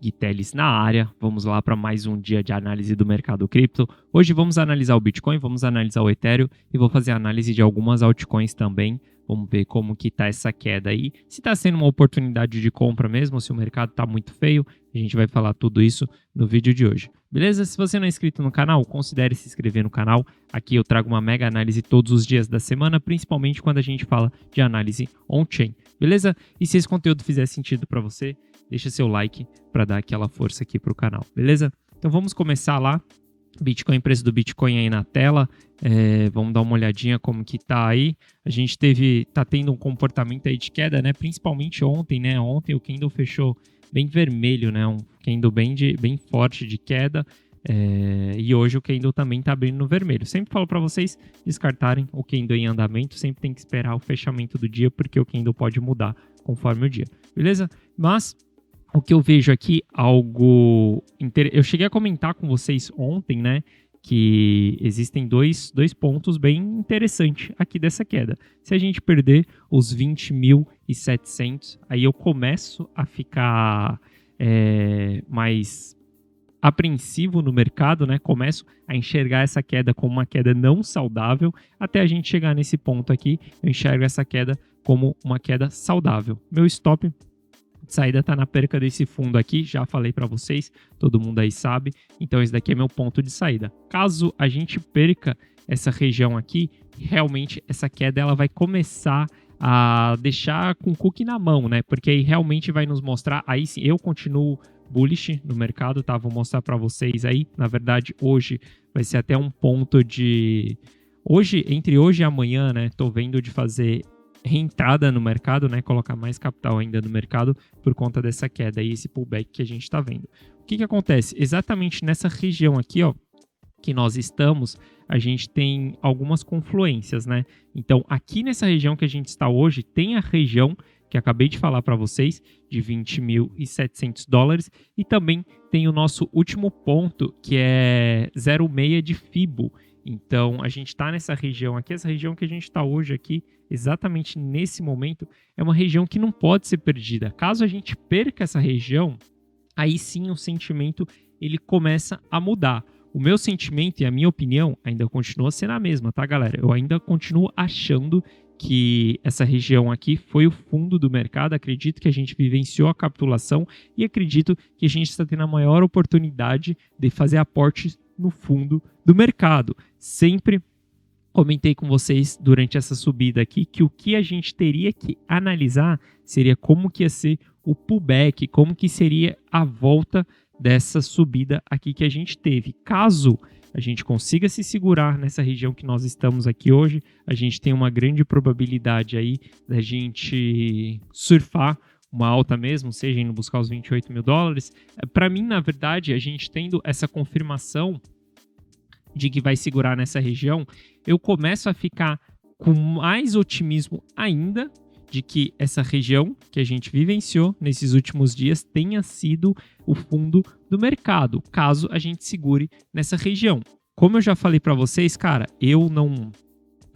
Gui Teles na área. Vamos lá para mais um dia de análise do mercado cripto. Hoje vamos analisar o Bitcoin, vamos analisar o Ethereum e vou fazer análise de algumas altcoins também. Vamos ver como que tá essa queda aí. Se está sendo uma oportunidade de compra mesmo, se o mercado está muito feio, a gente vai falar tudo isso no vídeo de hoje. Beleza? Se você não é inscrito no canal, considere se inscrever no canal. Aqui eu trago uma mega análise todos os dias da semana, principalmente quando a gente fala de análise on-chain. Beleza? E se esse conteúdo fizer sentido para você, deixa seu like para dar aquela força aqui para o canal. Beleza? Então vamos começar lá. Bitcoin, preço do Bitcoin aí na tela. Vamos dar uma olhadinha como que tá aí. A gente tá tendo um comportamento aí de queda, né? Principalmente ontem, né? Ontem o candle fechou bem vermelho, né? Um candle bem forte de queda. E hoje o candle também tá abrindo no vermelho. Sempre falo para vocês descartarem o candle em andamento. Sempre tem que esperar o fechamento do dia, porque o candle pode mudar conforme o dia. Beleza? Mas o que eu vejo aqui, eu cheguei a comentar com vocês ontem, né, que existem dois pontos bem interessantes aqui dessa queda. Se a gente perder os 20.700, aí eu começo a ficar mais apreensivo no mercado, né? Começo a enxergar essa queda como uma queda não saudável. Até a gente chegar nesse ponto aqui, eu enxergo essa queda como uma queda saudável. Meu stop de saída está na perca desse fundo aqui, já falei para vocês, todo mundo aí sabe, então esse daqui é meu ponto de saída. Caso a gente perca essa região aqui, realmente essa queda ela vai começar a deixar com o cookie na mão, né? Porque aí realmente vai nos mostrar, aí sim, eu continuo bullish no mercado, tá? Vou mostrar para vocês aí, na verdade hoje vai ser até um ponto de... Entre hoje e amanhã, né? Tô vendo de fazer reentrada no mercado, né, colocar mais capital ainda no mercado por conta dessa queda e esse pullback que a gente está vendo. O que acontece? Exatamente nessa região aqui, ó, que nós estamos, a gente tem algumas confluências, né? Então, aqui nessa região que a gente está hoje, tem a região que acabei de falar para vocês, de $20.700, e também tem o nosso último ponto, que é 0,6 de Fibo. Então, a gente está nessa região aqui, essa região que a gente está hoje aqui, exatamente nesse momento, é uma região que não pode ser perdida. Caso a gente perca essa região, aí sim o sentimento ele começa a mudar. O meu sentimento e a minha opinião ainda continua sendo a mesma, tá, galera? Eu ainda continuo achando que essa região aqui foi o fundo do mercado. Acredito que a gente vivenciou a capitulação e acredito que a gente está tendo a maior oportunidade de fazer aportes no fundo do mercado. Sempre comentei com vocês durante essa subida aqui que o que a gente teria que analisar seria como que ia ser o pullback, como que seria a volta dessa subida aqui que a gente teve. Caso a gente consiga se segurar nessa região que nós estamos aqui hoje, a gente tem uma grande probabilidade aí da gente surfar uma alta mesmo, seja indo buscar os $28 mil. Para mim, na verdade, a gente tendo essa confirmação de que vai segurar nessa região, eu começo a ficar com mais otimismo ainda de que essa região que a gente vivenciou nesses últimos dias tenha sido o fundo do mercado, caso a gente segure nessa região. Como eu já falei para vocês, cara, eu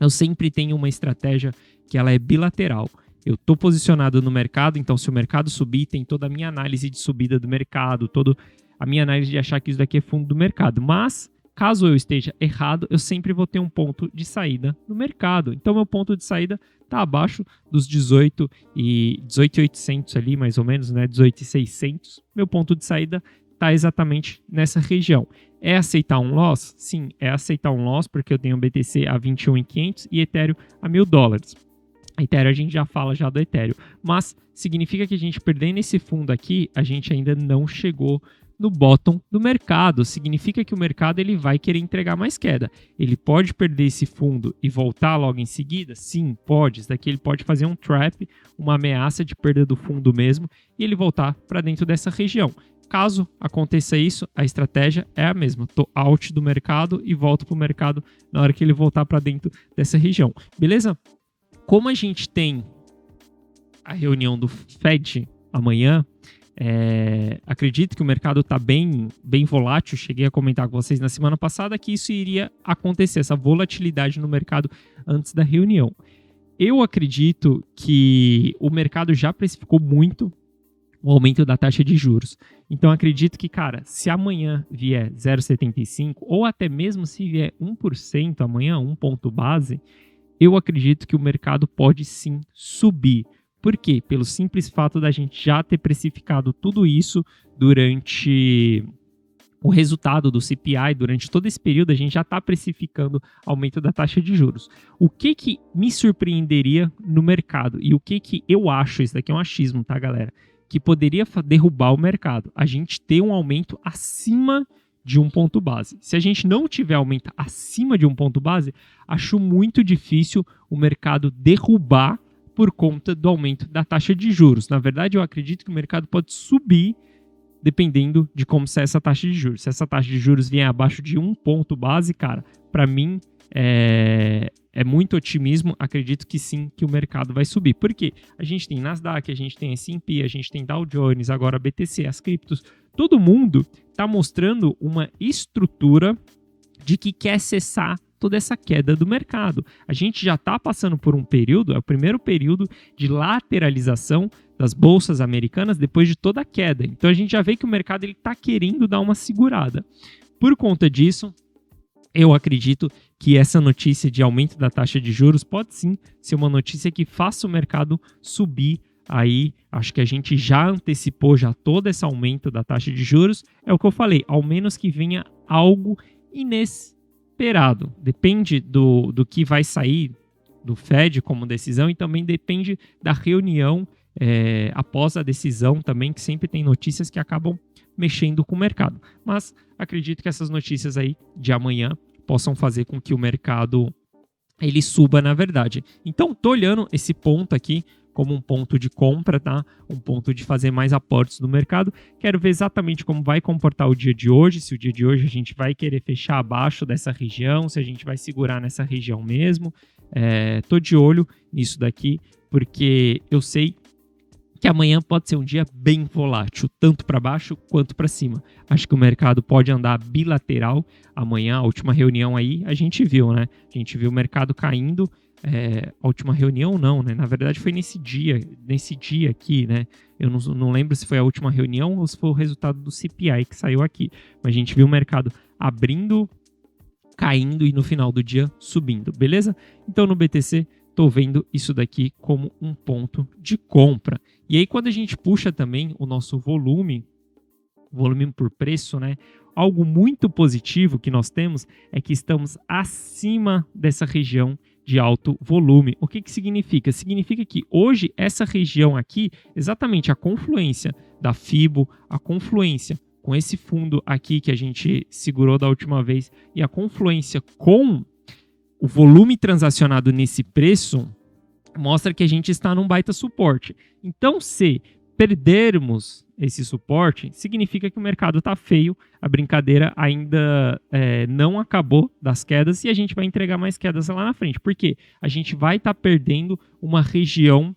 sempre tenho uma estratégia que ela é bilateral. Eu estou posicionado no mercado, então se o mercado subir, tem toda a minha análise de subida do mercado, toda a minha análise de achar que isso daqui é fundo do mercado. Mas, caso eu esteja errado, eu sempre vou ter um ponto de saída no mercado. Então, meu ponto de saída está abaixo dos 18.800 ali, mais ou menos, né? 18.600. Meu ponto de saída está exatamente nessa região. É aceitar um loss? Sim, é aceitar um loss, porque eu tenho BTC a 21.500 e Ethereum a $1.000. Ethereum, a gente já fala já do Ethereum, mas significa que a gente perdendo esse fundo aqui, a gente ainda não chegou no bottom do mercado. Significa que o mercado ele vai querer entregar mais queda. Ele pode perder esse fundo e voltar logo em seguida? Sim, pode. Isso daqui ele pode fazer um trap, uma ameaça de perda do fundo mesmo, e ele voltar para dentro dessa região. Caso aconteça isso, a estratégia é a mesma. Estou out do mercado e volto para o mercado na hora que ele voltar para dentro dessa região. Beleza? Como a gente tem a reunião do Fed amanhã, acredito que o mercado está bem volátil. Cheguei a comentar com vocês na semana passada que isso iria acontecer, essa volatilidade no mercado antes da reunião. Eu acredito que o mercado já precificou muito o aumento da taxa de juros. Então, acredito que, cara, se amanhã vier 0,75 ou até mesmo se vier 1% amanhã, um ponto base, eu acredito que o mercado pode sim subir. Por quê? Pelo simples fato da gente já ter precificado tudo isso durante o resultado do CPI, durante todo esse período, a gente já está precificando aumento da taxa de juros. O que me surpreenderia no mercado e o que eu acho, isso daqui é um achismo, tá, galera? Que poderia derrubar o mercado. A gente ter um aumento acima de um ponto base. Se a gente não tiver aumento acima de um ponto base, acho muito difícil o mercado derrubar por conta do aumento da taxa de juros. Na verdade, eu acredito que o mercado pode subir dependendo de como ser essa taxa de juros. Se essa taxa de juros vier abaixo de um ponto base, cara, para mim é muito otimismo. Acredito que sim, que o mercado vai subir. Por quê? A gente tem Nasdaq, a gente tem S&P, a gente tem Dow Jones, agora BTC, as criptos. Todo mundo está mostrando uma estrutura de que quer cessar toda essa queda do mercado. A gente já está passando por um período, é o primeiro período de lateralização das bolsas americanas depois de toda a queda. Então a gente já vê que o mercado está querendo dar uma segurada. Por conta disso, eu acredito que essa notícia de aumento da taxa de juros pode sim ser uma notícia que faça o mercado subir. Aí, acho que a gente já antecipou já todo esse aumento da taxa de juros. É o que eu falei, ao menos que venha algo inesperado. Depende do que vai sair do Fed como decisão e também depende da reunião após a decisão também, que sempre tem notícias que acabam mexendo com o mercado. Mas acredito que essas notícias aí de amanhã possam fazer com que o mercado ele suba, na verdade. Então, tô olhando esse ponto aqui como um ponto de compra, tá? Um ponto de fazer mais aportes no mercado. Quero ver exatamente como vai comportar o dia de hoje, se o dia de hoje a gente vai querer fechar abaixo dessa região, se a gente vai segurar nessa região mesmo. Tô de olho nisso daqui, porque eu sei que amanhã pode ser um dia bem volátil, tanto para baixo quanto para cima. Acho que o mercado pode andar bilateral. Amanhã, a última reunião aí, a gente viu, né? A gente viu o mercado caindo. A última reunião não, né? Na verdade foi nesse dia aqui, né? Eu não lembro se foi a última reunião ou se foi o resultado do CPI que saiu aqui. Mas a gente viu o mercado abrindo, caindo e no final do dia subindo, beleza? Então no BTC, estou vendo isso daqui como um ponto de compra. E aí quando a gente puxa também o nosso volume por preço, né? Algo muito positivo que nós temos é que estamos acima dessa região de alto volume. O que significa? Significa que hoje essa região aqui, exatamente a confluência da FIBO, a confluência com esse fundo aqui que a gente segurou da última vez e a confluência com o volume transacionado nesse preço, mostra que a gente está num baita suporte. Então, se perdermos esse suporte, significa que o mercado está feio, a brincadeira ainda não acabou das quedas e a gente vai entregar mais quedas lá na frente. Por quê? A gente vai estar perdendo uma região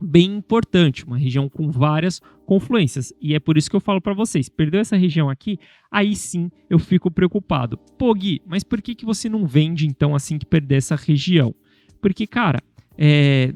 bem importante, uma região com várias confluências. E é por isso que eu falo para vocês, perdeu essa região aqui, aí sim eu fico preocupado. Pô, Gui, mas por que você não vende então assim que perder essa região? Porque, cara,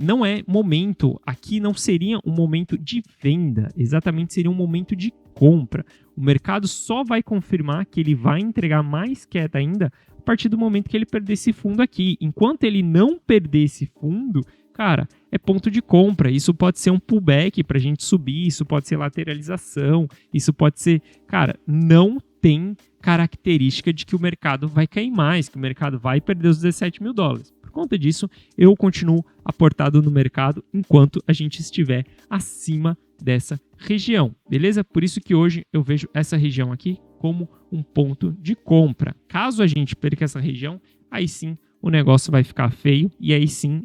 não é momento, aqui não seria um momento de venda, exatamente seria um momento de compra. O mercado só vai confirmar que ele vai entregar mais queda ainda a partir do momento que ele perder esse fundo aqui. Enquanto ele não perder esse fundo, cara, é ponto de compra. Isso pode ser um pullback para a gente subir, isso pode ser lateralização, isso pode ser... Cara, não tem característica de que o mercado vai cair mais, que o mercado vai perder os 17 mil dólares. Por conta disso, eu continuo aportado no mercado enquanto a gente estiver acima dessa região, beleza? Por isso que hoje eu vejo essa região aqui como um ponto de compra. Caso a gente perca essa região, aí sim o negócio vai ficar feio e aí sim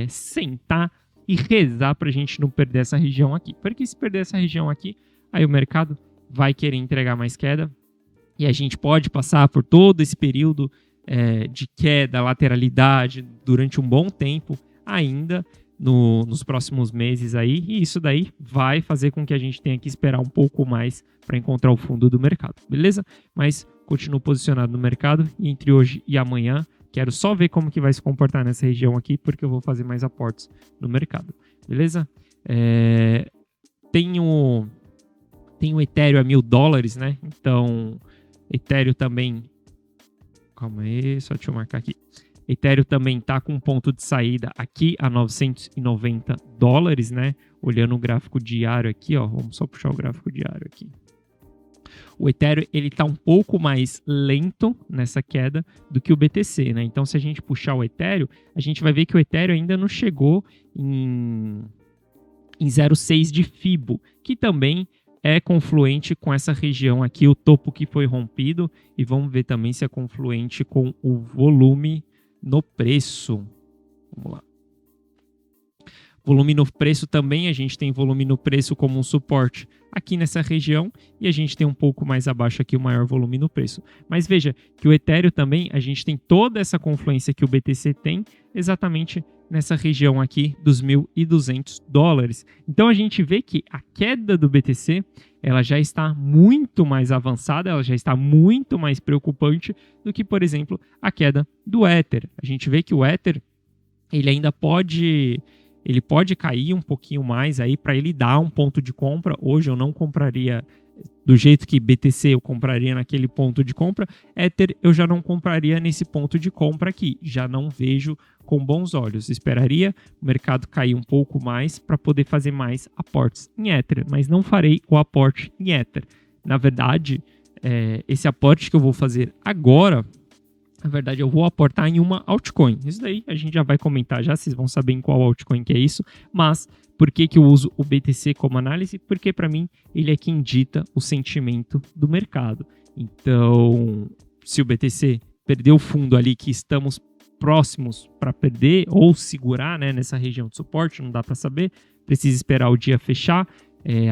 sentar e rezar para a gente não perder essa região aqui. Porque se perder essa região aqui, aí o mercado vai querer entregar mais queda e a gente pode passar por todo esse período de queda, lateralidade durante um bom tempo ainda nos próximos meses aí, e isso daí vai fazer com que a gente tenha que esperar um pouco mais para encontrar o fundo do mercado, beleza? Mas continuo posicionado no mercado e entre hoje e amanhã quero só ver como que vai se comportar nessa região aqui, porque eu vou fazer mais aportes no mercado, beleza? tem o Ethereum a $1.000, né? Então, Ethereum também... Calma aí, só deixa eu marcar aqui. Ethereum também está com um ponto de saída aqui a $990, né? Olhando o gráfico diário aqui, ó. Vamos só puxar o gráfico diário aqui. O Ethereum ele está um pouco mais lento nessa queda do que o BTC, né? Então, se a gente puxar o Ethereum, a gente vai ver que o Ethereum ainda não chegou em 0,6 de Fibo, que também é confluente com essa região aqui, o topo que foi rompido, e vamos ver também se é confluente com o volume no preço. Vamos lá. Volume no preço também, a gente tem volume no preço como um suporte aqui nessa região e a gente tem um pouco mais abaixo aqui o maior volume no preço. Mas veja que o Ethereum também, a gente tem toda essa confluência que o BTC tem exatamente nessa região aqui dos $1.200. Então a gente vê que a queda do BTC ela já está muito mais avançada, ela já está muito mais preocupante do que, por exemplo, a queda do Ether. A gente vê que o Ether ele ainda pode cair um pouquinho mais aí para ele dar um ponto de compra. Hoje eu não compraria do jeito que BTC eu compraria naquele ponto de compra. Ether eu já não compraria nesse ponto de compra aqui. Já não vejo com bons olhos. Esperaria o mercado cair um pouco mais para poder fazer mais aportes em Ether, mas não farei o aporte em Ether. Na verdade, esse aporte que eu vou fazer agora, na verdade, eu vou aportar em uma altcoin. Isso daí a gente já vai comentar já, vocês vão saber em qual altcoin que é isso. Mas por que eu uso o BTC como análise? Porque para mim ele é quem dita o sentimento do mercado. Então, se o BTC perder o fundo ali que estamos próximos para perder ou segurar, né, nessa região de suporte, não dá para saber. Precisa esperar o dia fechar.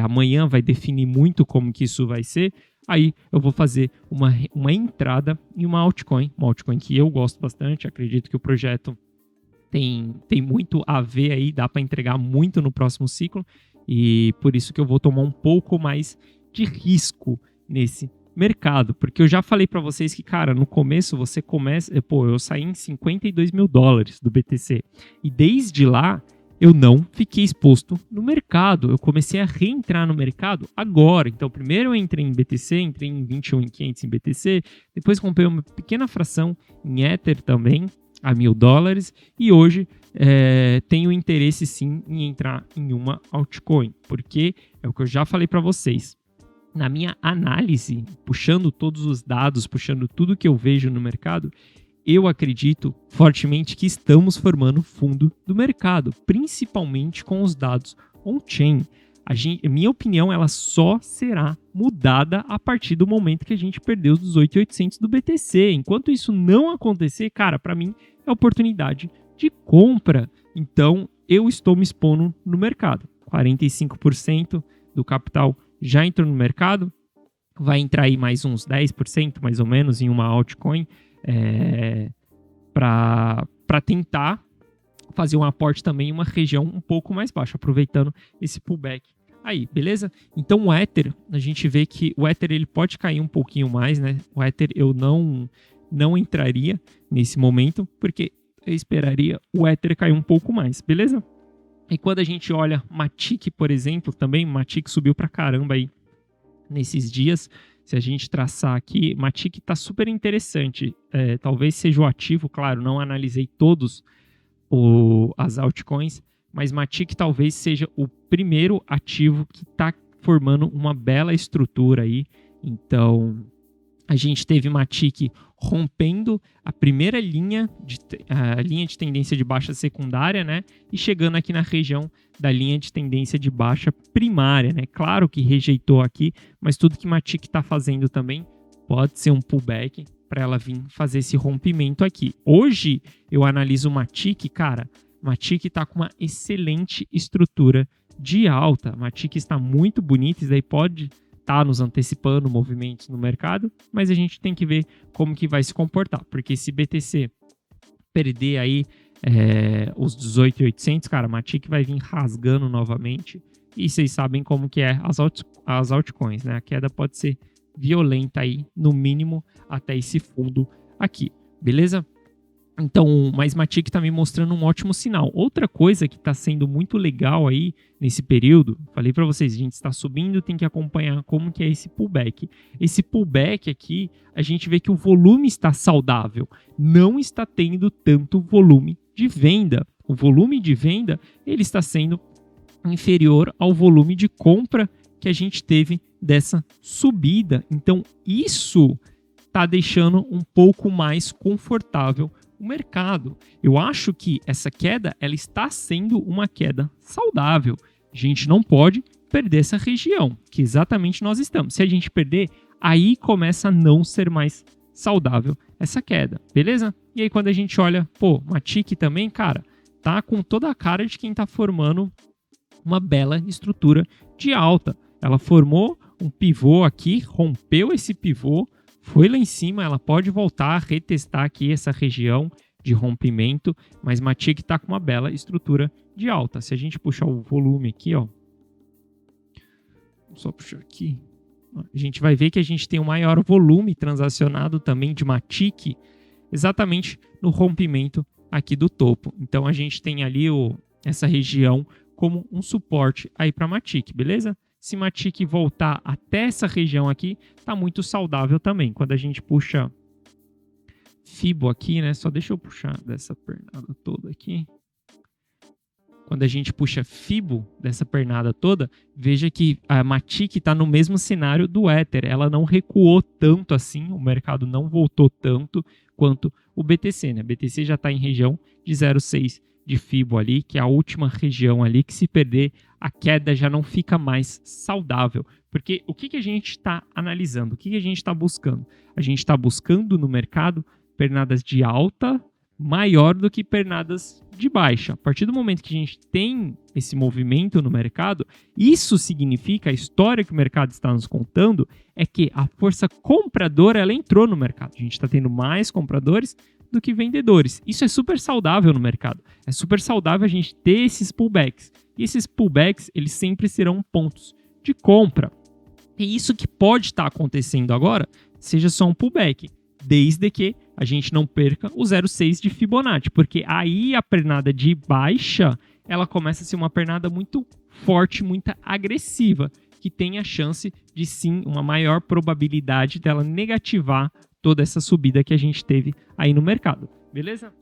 Amanhã vai definir muito como que isso vai ser. Aí eu vou fazer uma entrada em uma altcoin que eu gosto bastante. Acredito que o projeto tem muito a ver aí, dá para entregar muito no próximo ciclo. E por isso que eu vou tomar um pouco mais de risco nesse mercado. Porque eu já falei para vocês que, cara, no começo você começa... eu saí em $52 mil do BTC. E desde lá eu não fiquei exposto no mercado. Eu comecei a reentrar no mercado agora. Então, primeiro eu entrei em BTC, entrei em 21.500 em BTC, depois comprei uma pequena fração em Ether também, a $1.000, e hoje tenho interesse sim em entrar em uma altcoin, porque é o que eu já falei para vocês. Na minha análise, puxando todos os dados, puxando tudo que eu vejo no mercado, eu acredito fortemente que estamos formando fundo do mercado, principalmente com os dados on-chain. Minha opinião, ela só será mudada a partir do momento que a gente perder os 18.800 do BTC. Enquanto isso não acontecer, cara, para mim é oportunidade de compra. Então, eu estou me expondo no mercado. 45% do capital já entrou no mercado. Vai entrar aí mais uns 10%, mais ou menos, em uma altcoin. Para tentar fazer um aporte também em uma região um pouco mais baixa, aproveitando esse pullback aí, beleza? Então o Ether, a gente vê que o Ether ele pode cair um pouquinho mais, né? O Ether eu não entraria nesse momento, porque eu esperaria o Ether cair um pouco mais, beleza? E quando a gente olha Matic, por exemplo, também Matic subiu pra caramba aí nesses dias. Se a gente traçar aqui, Matic está super interessante. Talvez seja o ativo, claro, não analisei todos as altcoins, mas Matic talvez seja o primeiro ativo que está formando uma bela estrutura aí. Então, a gente teve Matic rompendo a primeira linha de tendência de baixa secundária, né? E chegando aqui na região da linha de tendência de baixa primária, né? Claro que rejeitou aqui, mas tudo que Matic está fazendo também pode ser um pullback para ela vir fazer esse rompimento aqui. Hoje eu analiso o Matic, cara. Matic está com uma excelente estrutura de alta. Matic está muito bonito, isso daí pode estar nos antecipando movimentos no mercado, mas a gente tem que ver como que vai se comportar, porque se BTC perder aí os 18.800, cara, Matic vai vir rasgando novamente, e vocês sabem como que é as altcoins, né? A queda pode ser violenta aí, no mínimo, até esse fundo aqui, beleza? Então, mas Matic está me mostrando um ótimo sinal. Outra coisa que está sendo muito legal aí nesse período, falei para vocês, a gente está subindo, tem que acompanhar como que é esse pullback. Esse pullback aqui, a gente vê que o volume está saudável, não está tendo tanto volume de venda. O volume de venda, ele está sendo inferior ao volume de compra que a gente teve dessa subida. Então, isso está deixando um pouco mais confortável o mercado. Eu acho que essa queda ela está sendo uma queda saudável. A gente não pode perder essa região, que exatamente nós estamos. Se a gente perder, aí começa a não ser mais saudável essa queda, beleza? E aí quando a gente olha, Matic também, cara, tá com toda a cara de quem tá formando uma bela estrutura de alta. Ela formou um pivô aqui, rompeu esse pivô, foi lá em cima, ela pode voltar a retestar aqui essa região de rompimento, mas Matic está com uma bela estrutura de alta. Se a gente puxar o volume aqui, ó, só puxar aqui, a gente vai ver que a gente tem o maior volume transacionado também de Matic, exatamente no rompimento aqui do topo. Então a gente tem ali essa região como um suporte aí para Matic, beleza? Se Matic voltar até essa região aqui, tá muito saudável também. Quando a gente puxa Fibo aqui, né? Só deixa eu puxar dessa pernada toda aqui. Quando a gente puxa Fibo dessa pernada toda, veja que a Matic está no mesmo cenário do Ether. Ela não recuou tanto assim, o mercado não voltou tanto quanto o BTC, né? BTC já está em região de 0,6 de Fibo ali, que é a última região ali, que se perder, a queda já não fica mais saudável. Porque o que a gente está analisando? O que a gente está buscando? A gente está buscando no mercado pernadas de alta maior do que pernadas de baixa. A partir do momento que a gente tem esse movimento no mercado, isso significa, a história que o mercado está nos contando, é que a força compradora ela entrou no mercado. A gente está tendo mais compradores do que vendedores. Isso é super saudável no mercado. É super saudável a gente ter esses pullbacks. E esses pullbacks, eles sempre serão pontos de compra. E isso que pode estar acontecendo agora, seja só um pullback, desde que a gente não perca o 0,6 de Fibonacci, porque aí a pernada de baixa, ela começa a ser uma pernada muito forte, muito agressiva, que tem a chance de sim, uma maior probabilidade dela negativar toda essa subida que a gente teve aí no mercado, beleza?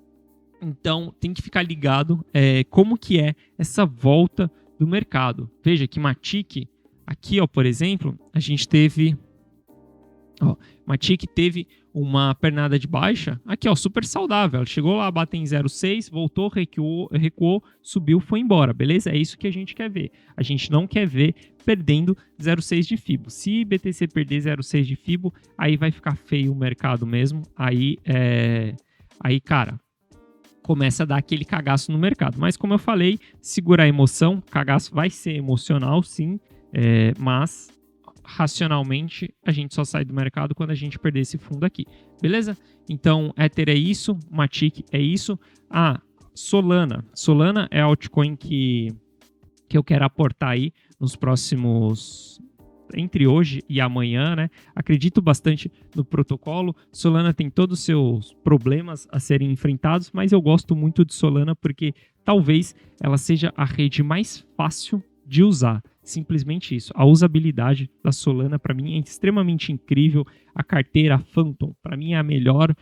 Então, tem que ficar ligado como que é essa volta do mercado. Veja que Matic, aqui, ó, por exemplo, a gente teve... Matic teve uma pernada de baixa, aqui ó, super saudável, ela chegou lá, bateu em 0,6, voltou, recuou, subiu, foi embora, beleza? É isso que a gente quer ver. A gente não quer ver perdendo 0,6 de Fibo. Se BTC perder 0,6 de Fibo, aí vai ficar feio o mercado mesmo, aí cara, começa a dar aquele cagaço no mercado. Mas como eu falei, segurar a emoção, cagaço vai ser emocional sim, mas racionalmente a gente só sai do mercado quando a gente perder esse fundo aqui, beleza? Então Ether é isso, Matic é isso. Solana é a altcoin que eu quero aportar aí nos próximos, entre hoje e amanhã, né? Acredito bastante no protocolo. Solana tem todos os seus problemas a serem enfrentados, mas eu gosto muito de Solana porque talvez ela seja a rede mais fácil de usar. Simplesmente isso. A usabilidade da Solana, para mim, é extremamente incrível. A carteira Phantom, para mim, é a melhor.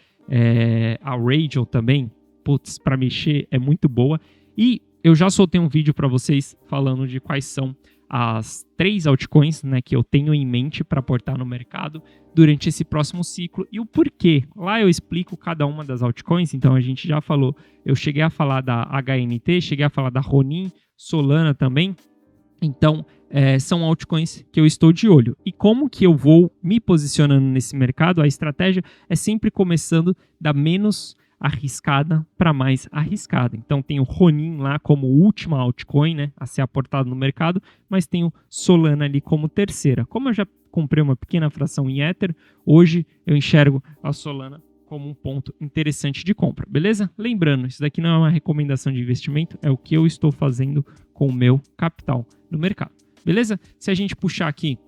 A Radial também, para mexer, é muito boa. E eu já soltei um vídeo para vocês falando de quais são as 3 altcoins, né, que eu tenho em mente para aportar no mercado durante esse próximo ciclo e o porquê. Lá eu explico cada uma das altcoins, então a gente já falou. Eu cheguei a falar da HNT, cheguei a falar da Ronin, Solana também. Então, são altcoins que eu estou de olho. E como que eu vou me posicionando nesse mercado? A estratégia é sempre começando da menos arriscada para mais arriscada. Então, tem o Ronin lá como última altcoin, né, a ser aportado no mercado, mas tem o Solana ali como terceira. Como eu já comprei uma pequena fração em Ether, hoje eu enxergo a Solana como um ponto interessante de compra, beleza? Lembrando, isso daqui não é uma recomendação de investimento, é o que eu estou fazendo com o meu capital no mercado, beleza? Se a gente puxar aqui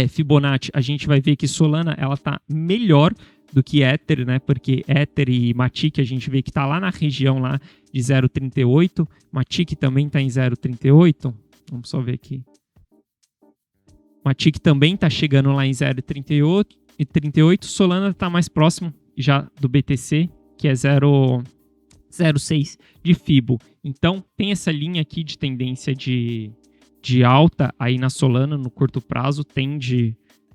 Fibonacci, a gente vai ver que Solana ela está melhor do que Ether, né? Porque Ether e Matic a gente vê que está lá na região lá de 0,38. Matic também está em 0,38. Vamos só ver aqui. Matic também está chegando lá em 0,38. Solana está mais próximo já do BTC, que é 0,06 de Fibo. Então tem essa linha aqui de tendência de alta aí na Solana no curto prazo.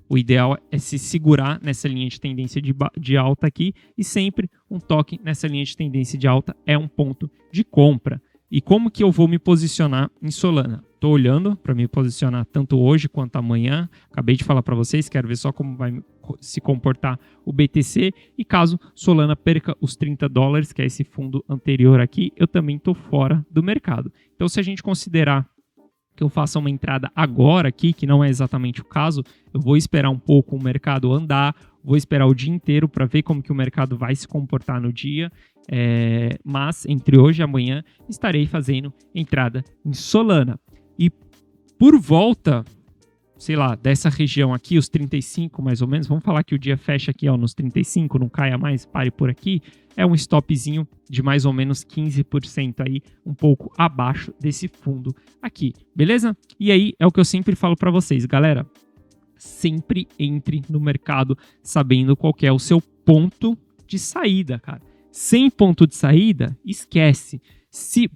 O ideal é se segurar nessa linha de tendência de alta aqui, e sempre um toque nessa linha de tendência de alta é um ponto de compra. E como que eu vou me posicionar em Solana? Estou olhando para me posicionar tanto hoje quanto amanhã. Acabei de falar para vocês, quero ver só como vai se comportar o BTC. E caso Solana perca os $30, que é esse fundo anterior aqui, eu também estou fora do mercado. Então, se a gente considerar que eu faça uma entrada agora aqui, que não é exatamente o caso, eu vou esperar um pouco o mercado andar, vou esperar o dia inteiro para ver como que o mercado vai se comportar no dia, mas entre hoje e amanhã estarei fazendo entrada em Solana. E por volta, sei lá, dessa região aqui, os 35 mais ou menos, vamos falar que o dia fecha aqui nos 35, não caia mais, pare por aqui, é um stopzinho de mais ou menos 15% aí, um pouco abaixo desse fundo aqui, beleza? E aí é o que eu sempre falo para vocês, galera, sempre entre no mercado sabendo qual que é o seu ponto de saída, cara. Sem ponto de saída, esquece. Se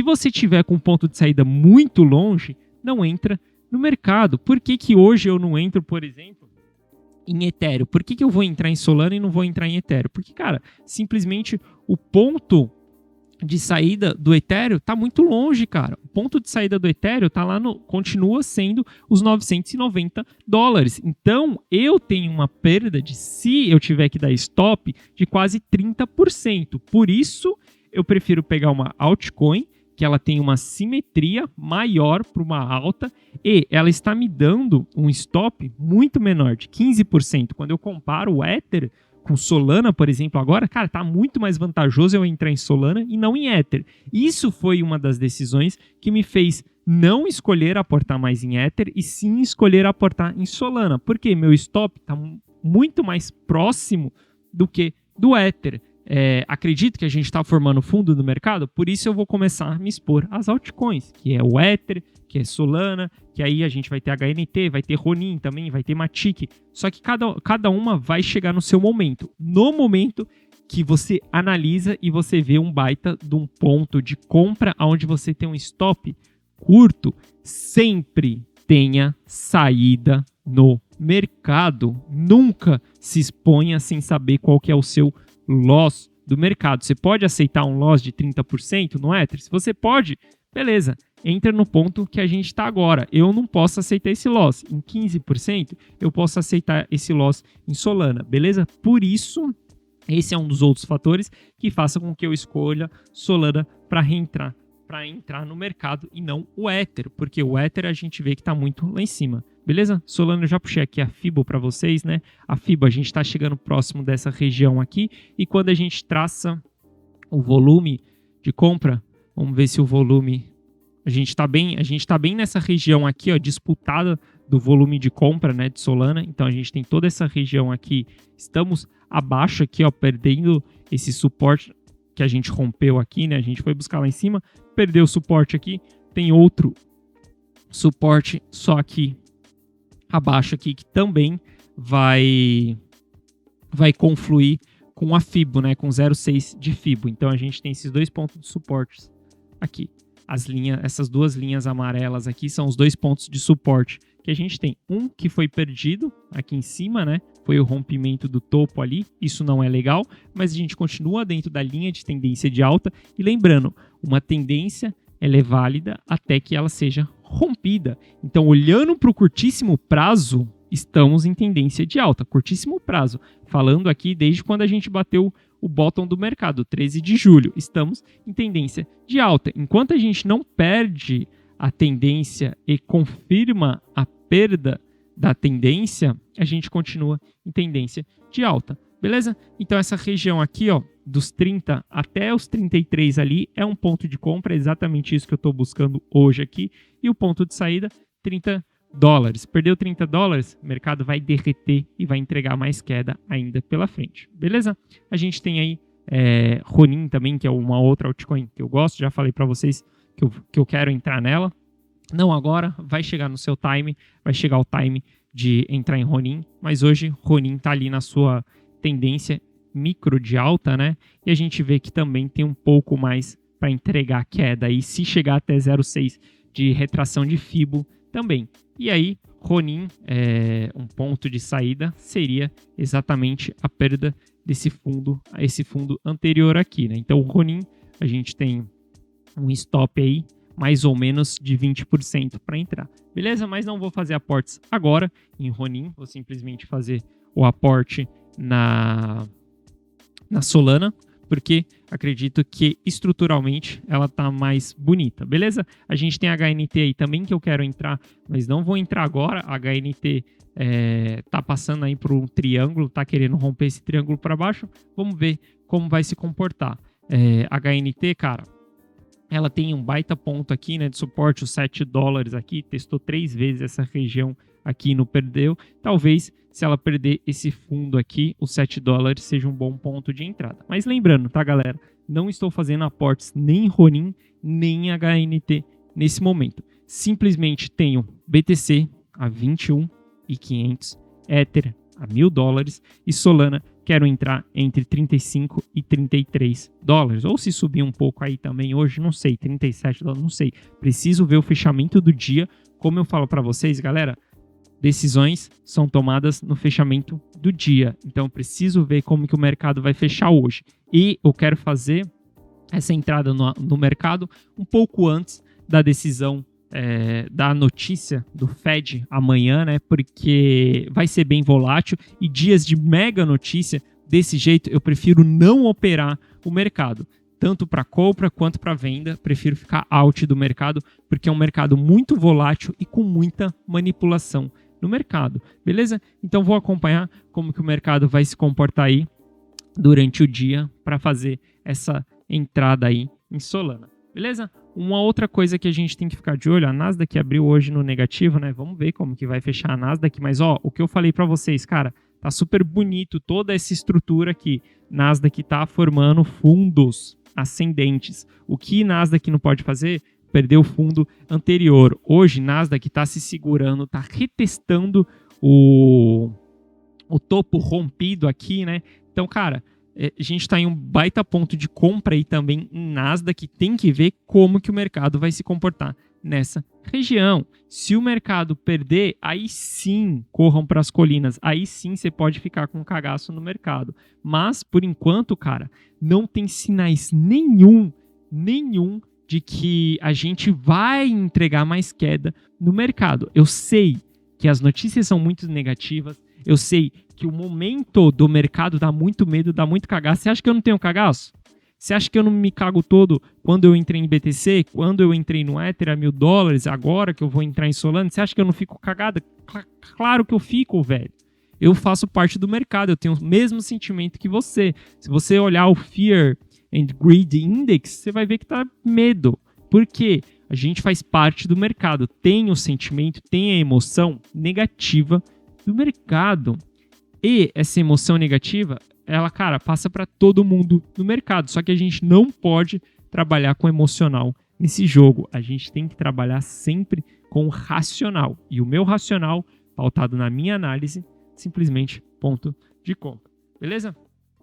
você tiver com um ponto de saída muito longe, não entra no mercado. Por que hoje eu não entro, por exemplo, em Ethereum? Por que eu vou entrar em Solana e não vou entrar em Ethereum? Porque, cara, simplesmente o ponto de saída do Ethereum tá muito longe, cara. O ponto de saída do Ethereum tá lá continua sendo os $990. Então, eu tenho uma perda se eu tiver que dar stop, de quase 30%. Por isso, eu prefiro pegar uma altcoin que ela tem uma simetria maior para uma alta e ela está me dando um stop muito menor, de 15%. Quando eu comparo o Ether com Solana, por exemplo, agora, cara, tá muito mais vantajoso eu entrar em Solana e não em Ether. Isso foi uma das decisões que me fez não escolher aportar mais em Ether e sim escolher aportar em Solana, porque meu stop está muito mais próximo do que do Ether. Acredito que a gente está formando fundo no mercado, por isso eu vou começar a me expor às altcoins, que é o Ether, que é Solana, que aí a gente vai ter HNT, vai ter Ronin também, vai ter Matic, só que cada uma vai chegar no seu momento. No momento que você analisa e você vê um baita de um ponto de compra onde você tem um stop curto, sempre tenha saída no mercado. Nunca se exponha sem saber qual que é o seu loss do mercado. Você pode aceitar um loss de 30% no Ether? Se você pode, beleza, entra no ponto que a gente está agora. Eu não posso aceitar esse loss. Em 15%, eu posso aceitar esse loss em Solana, beleza? Por isso, esse é um dos outros fatores que faça com que eu escolha Solana para entrar no mercado e não o Ether, porque o Ether a gente vê que está muito lá em cima. Beleza? Solana, eu já puxei aqui a Fibo para vocês, né? A Fibo, a gente está chegando próximo dessa região aqui, e quando a gente traça o volume de compra, vamos ver se o volume... A gente está bem nessa região aqui, ó, disputada do volume de compra, né, de Solana. Então a gente tem toda essa região aqui, estamos abaixo aqui, ó, perdendo esse suporte que a gente rompeu aqui, né? A gente foi buscar lá em cima, perdeu o suporte aqui, tem outro suporte só aqui abaixo aqui que também vai confluir com a Fibo, né, com 0,6 de Fibo. Então a gente tem esses dois pontos de suportes aqui. Essas duas linhas amarelas aqui são os dois pontos de suporte que a gente tem. Um que foi perdido aqui em cima, né? Foi o rompimento do topo ali. Isso não é legal, mas a gente continua dentro da linha de tendência de alta. E lembrando, uma tendência ela é válida até que ela seja rompida. Então, olhando para o curtíssimo prazo, estamos em tendência de alta. Curtíssimo prazo. Falando aqui desde quando a gente bateu o bottom do mercado, 13 de julho. Estamos em tendência de alta. Enquanto a gente não perde a tendência e confirma a perda da tendência, a gente continua em tendência de alta. Beleza? Então essa região aqui, ó, dos 30 até os 33 ali, é um ponto de compra, é exatamente isso que eu estou buscando hoje aqui. E o ponto de saída, 30, dólares. Perdeu 30 dólares, o mercado vai derreter e vai entregar mais queda ainda pela frente. Beleza? A gente tem aí Ronin também, que é uma outra altcoin que eu gosto. Já falei para vocês que eu quero entrar nela. Não agora, vai chegar no seu time, vai chegar o time de entrar em Ronin, mas hoje Ronin está ali na sua tendência micro de alta, né? E a gente vê que também tem um pouco mais para entregar queda aí, se chegar até 0,6 de retração de Fibo também. E aí, Ronin, um ponto de saída seria exatamente a perda desse fundo, esse fundo anterior aqui, né? Então, o Ronin, a gente tem um stop aí, mais ou menos de 20% para entrar. Beleza? Mas não vou fazer aportes agora em Ronin, vou simplesmente fazer o aporte na Solana, porque acredito que estruturalmente ela tá mais bonita, beleza? A gente tem a HNT aí também que eu quero entrar, mas não vou entrar agora. A HNT tá passando aí por um triângulo, tá querendo romper esse triângulo para baixo. Vamos ver como vai se comportar. A HNT, cara, ela tem um baita ponto aqui, né, de suporte, os 7 dólares aqui, testou 3 vezes essa região aqui e não perdeu. Talvez, se ela perder esse fundo aqui, os 7 dólares seja um bom ponto de entrada. Mas lembrando, tá, galera? Não estou fazendo aportes nem em Ronin, nem em HNT nesse momento. Simplesmente tenho BTC a 21.500, Ether a 1.000 dólares e Solana quero entrar entre 35 e 33 dólares. Ou se subir um pouco aí também hoje, não sei, 37 dólares, não sei. Preciso ver o fechamento do dia. Como eu falo para vocês, galera, decisões são tomadas no fechamento do dia. Então, preciso ver como que o mercado vai fechar hoje. E eu quero fazer essa entrada no mercado um pouco antes da decisão da notícia do Fed amanhã, né? Porque vai ser bem volátil e dias de mega notícia desse jeito eu prefiro não operar o mercado. Tanto para compra quanto para venda, prefiro ficar out do mercado, porque é um mercado muito volátil e com muita manipulação no mercado, beleza? Então vou acompanhar como que o mercado vai se comportar aí durante o dia para fazer essa entrada aí em Solana, beleza? Uma outra coisa que a gente tem que ficar de olho, a Nasdaq abriu hoje no negativo, né? Vamos ver como que vai fechar a Nasdaq, mas ó, o que eu falei para vocês, cara, tá super bonito toda essa estrutura aqui. Nasdaq tá formando fundos ascendentes. O que Nasdaq não pode fazer? Perder o fundo anterior. Hoje, Nasdaq está se segurando, está retestando o topo rompido aqui, né? Então, cara, a gente está em um baita ponto de compra aí também em Nasdaq. Tem que ver como que o mercado vai se comportar nessa região. Se o mercado perder, aí sim corram para as colinas. Aí sim você pode ficar com um cagaço no mercado. Mas, por enquanto, cara, não tem sinais nenhum de que a gente vai entregar mais queda no mercado. Eu sei que as notícias são muito negativas, eu sei que o momento do mercado dá muito medo, dá muito cagaço. Você acha que eu não tenho cagaço? Você acha que eu não me cago todo quando eu entrei em BTC, quando eu entrei no Ether a 1.000 dólares, agora que eu vou entrar em Solana? Você acha que eu não fico cagada? Claro que eu fico, velho. Eu faço parte do mercado, eu tenho o mesmo sentimento que você. Se você olhar o Fear and Greed Index, você vai ver que tá medo. Por quê? A gente faz parte do mercado, tem o sentimento, tem a emoção negativa do mercado. E essa emoção negativa, ela, cara, passa para todo mundo no mercado. Só que a gente não pode trabalhar com emocional nesse jogo. A gente tem que trabalhar sempre com o racional. E o meu racional, pautado na minha análise, simplesmente ponto de compra. Beleza?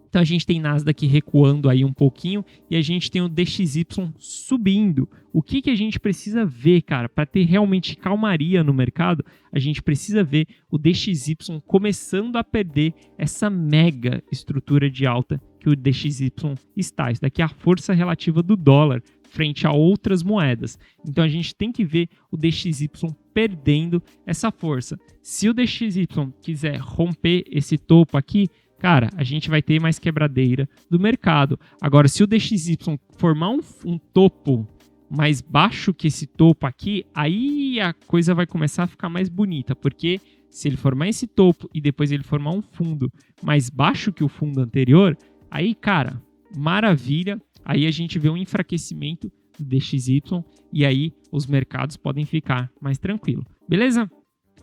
Então a gente tem Nasdaq recuando aí um pouquinho e a gente tem o DXY subindo. O que a gente precisa ver, cara, para ter realmente calmaria no mercado? A gente precisa ver o DXY começando a perder essa mega estrutura de alta que o DXY está. Isso daqui é a força relativa do dólar frente a outras moedas. Então a gente tem que ver o DXY perdendo essa força. Se o DXY quiser romper esse topo aqui, cara, a gente vai ter mais quebradeira do mercado. Agora, se o DXY formar um topo mais baixo que esse topo aqui, aí a coisa vai começar a ficar mais bonita, porque se ele formar esse topo e depois ele formar um fundo mais baixo que o fundo anterior, aí, cara, maravilha, aí a gente vê um enfraquecimento do DXY e aí os mercados podem ficar mais tranquilos. Beleza?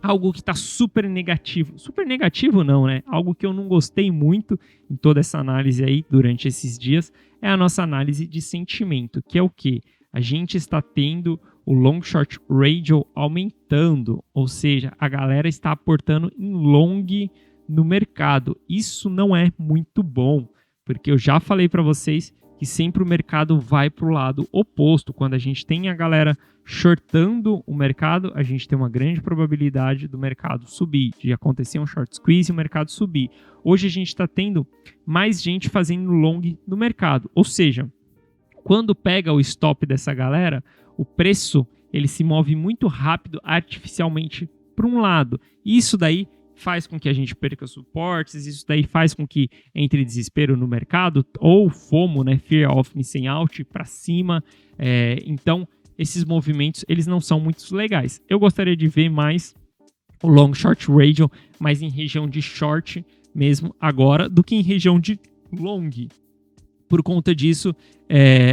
algo que está super negativo. Super negativo não, né? Algo que eu não gostei muito em toda essa análise aí durante esses dias é a nossa análise de sentimento, que é o quê? A gente está tendo o long short ratio aumentando, ou seja, a galera está aportando em long no mercado. Isso não é muito bom, porque eu já falei para vocês que sempre o mercado vai para o lado oposto. Quando a gente tem a galera shortando o mercado, a gente tem uma grande probabilidade do mercado subir, de acontecer um short squeeze e o mercado subir. Hoje a gente está tendo mais gente fazendo long no mercado, ou seja, quando pega o stop dessa galera, o preço ele se move muito rápido artificialmente para um lado. Isso daí faz com que a gente perca suportes, isso daí faz com que entre desespero no mercado, ou FOMO, né, Fear of Missing Out, para cima. Então, esses movimentos eles não são muito legais. Eu gostaria de ver mais o long short ratio, mais em região de short mesmo agora, do que em região de long. Por conta disso,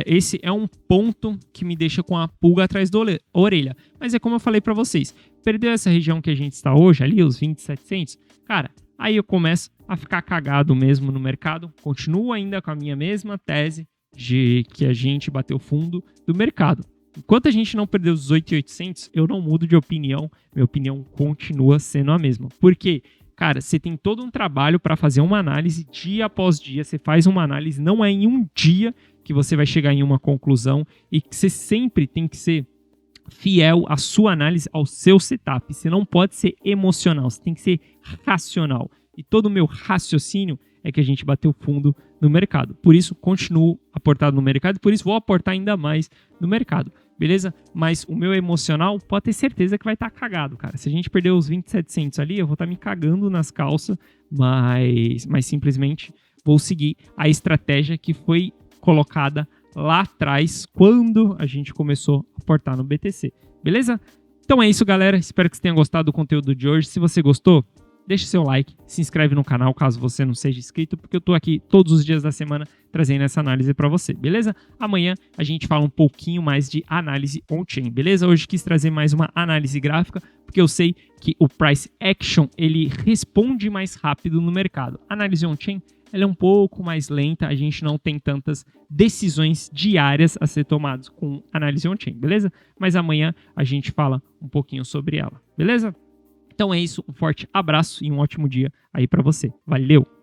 esse é um ponto que me deixa com a pulga atrás da orelha. Mas é como eu falei para vocês, perdeu essa região que a gente está hoje, ali os 20.700, cara, aí eu começo a ficar cagado mesmo no mercado. Continuo ainda com a minha mesma tese de que a gente bateu fundo do mercado. Enquanto a gente não perdeu os 18.800, eu não mudo de opinião. Minha opinião continua sendo a mesma. Por quê? Cara, você tem todo um trabalho para fazer uma análise dia após dia. Você faz uma análise, não é em um dia que você vai chegar em uma conclusão, e que você sempre tem que ser fiel à sua análise, ao seu setup. Você não pode ser emocional, você tem que ser racional. E todo o meu raciocínio é que a gente bateu fundo no mercado. Por isso, continuo aportado no mercado e por isso vou aportar ainda mais no mercado. Beleza? Mas o meu emocional pode ter certeza que vai estar cagado, cara. Se a gente perder os 20.700 ali, eu vou estar me cagando nas calças, mas simplesmente vou seguir a estratégia que foi colocada lá atrás, quando a gente começou a aportar no BTC. Beleza? Então é isso, galera. Espero que você tenha gostado do conteúdo de hoje. Se você gostou, deixa seu like, se inscreve no canal caso você não seja inscrito, porque eu tô aqui todos os dias da semana trazendo essa análise para você, beleza? Amanhã a gente fala um pouquinho mais de análise on-chain, beleza? Hoje quis trazer mais uma análise gráfica, porque eu sei que o price action ele responde mais rápido no mercado. A análise on-chain ela é um pouco mais lenta, a gente não tem tantas decisões diárias a ser tomadas com análise on-chain, beleza? Mas amanhã a gente fala um pouquinho sobre ela, beleza? Então é isso, um forte abraço e um ótimo dia aí para você. Valeu!